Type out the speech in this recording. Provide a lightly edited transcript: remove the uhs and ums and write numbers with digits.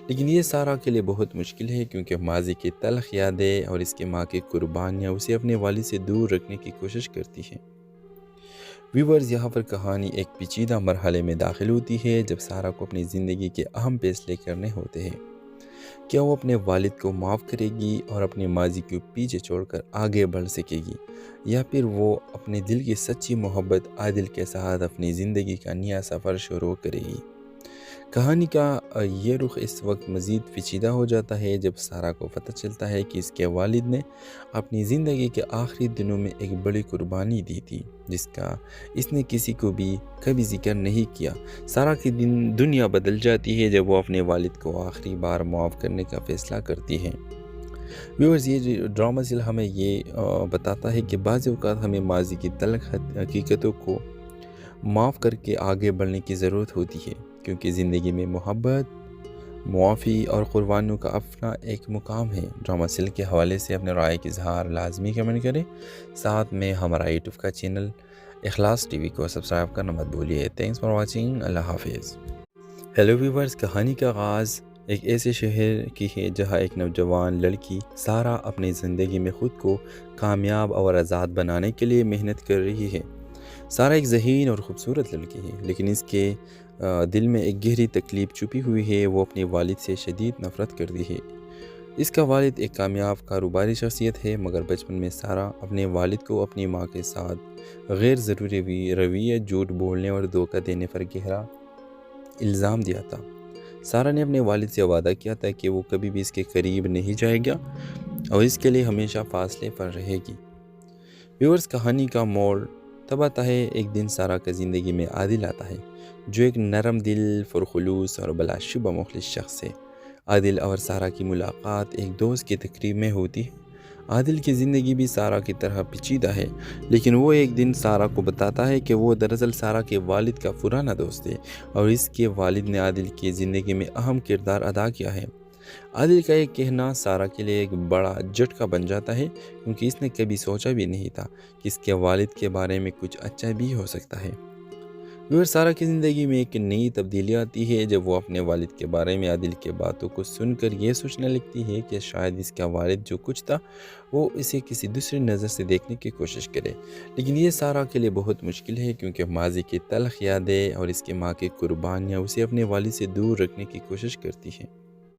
لیکن یہ سارا کے لیے بہت مشکل ہے کیونکہ ماضی کی تلخ یادیں اور اس کی ماں کی قربانیاں اسے اپنے والد سے دور رکھنے کی کوشش کرتی ہیں۔ ویورز، یہاں پر کہانی ایک پیچیدہ مرحلے میں داخل ہوتی ہے جب سارا کو اپنی زندگی کے اہم فیصلے کرنے ہوتے ہیں۔ کیا وہ اپنے والد کو معاف کرے گی اور اپنے ماضی کو پیچھے چھوڑ کر آگے بڑھ سکے گی، یا پھر وہ اپنے دل کی سچی محبت عادل کے ساتھ اپنی زندگی کا نیا سفر شروع کرے گی؟ کہانی کا یہ رخ اس وقت مزید پیچیدہ ہو جاتا ہے جب سارا کو پتہ چلتا ہے کہ اس کے والد نے اپنی زندگی کے آخری دنوں میں ایک بڑی قربانی دی تھی جس کا اس نے کسی کو بھی کبھی ذکر نہیں کیا۔ سارا کی دنیا بدل جاتی ہے جب وہ اپنے والد کو آخری بار معاف کرنے کا فیصلہ کرتی ہے۔ ویورز، یہ ڈرامہ ہمیں یہ بتاتا ہے کہ بعض اوقات ہمیں ماضی کی تلخ حقیقتوں کو معاف کر کے آگے بڑھنے کی ضرورت ہوتی ہے، کیونکہ زندگی میں محبت، معافی اور قربانیوں کا اپنا ایک مقام ہے۔ ڈرامہ سل کے حوالے سے اپنے رائے کا اظہار لازمی کمنٹ کریں، ساتھ میں ہمارا یوٹیوب کا چینل اخلاص ٹی وی کو سبسکرائب کرنا مت بھولیے۔ Thanks for watching. اللہ حافظ۔ ہیلو ویورز، کہانی کا آغاز ایک ایسے شہر کی ہے جہاں ایک نوجوان لڑکی سارا اپنی زندگی میں خود کو کامیاب اور آزاد بنانے کے لیے محنت کر رہی ہے۔ سارا ایک ذہین اور خوبصورت لڑکی ہے، لیکن اس کے دل میں ایک گہری تکلیف چھپی ہوئی ہے۔ وہ اپنے والد سے شدید نفرت کرتی ہے۔ اس کا والد ایک کامیاب کاروباری شخصیت ہے، مگر بچپن میں سارا اپنے والد کو اپنی ماں کے ساتھ غیر ضروری رویے، جھوٹ بولنے اور دھوکہ دینے پر گہرا الزام دیا تھا۔ سارا نے اپنے والد سے وعدہ کیا تھا کہ وہ کبھی بھی اس کے قریب نہیں جائے گا اور اس کے لیے ہمیشہ فاصلے پر رہے گی۔ ویورز، کہانی کا موڑ تب آتا ہے ایک دن سارا کا زندگی میں عادل آتا ہے، جو ایک نرم دل، پرخلوص اور بلا شبہ مخلص شخص ہے۔ عادل اور سارا کی ملاقات ایک دوست کی تقریب میں ہوتی ہے۔ عادل کی زندگی بھی سارا کی طرح پیچیدہ ہے، لیکن وہ ایک دن سارا کو بتاتا ہے کہ وہ دراصل سارا کے والد کا پرانا دوست ہے اور اس کے والد نے عادل کی زندگی میں اہم کردار ادا کیا ہے۔ عادل کا ایک کہنا سارا کے لیے ایک بڑا جھٹکا بن جاتا ہے، کیونکہ اس نے کبھی سوچا بھی نہیں تھا کہ اس کے والد کے بارے میں کچھ اچھا بھی ہو سکتا ہے۔ ویور، سارا کی زندگی میں ایک نئی تبدیلی آتی ہے جب وہ اپنے والد کے بارے میں عادل کے باتوں کو سن کر یہ سوچنے لگتی ہے کہ شاید اس کا والد جو کچھ تھا وہ اسے کسی دوسری نظر سے دیکھنے کی کوشش کرے۔ لیکن یہ سارا کے لیے بہت مشکل ہے کیونکہ ماضی کی تلخ یادیں اور اس کی ماں کی قربانیاں اسے اپنے والد سے دور رکھنے کی کوشش کرتی ہیں۔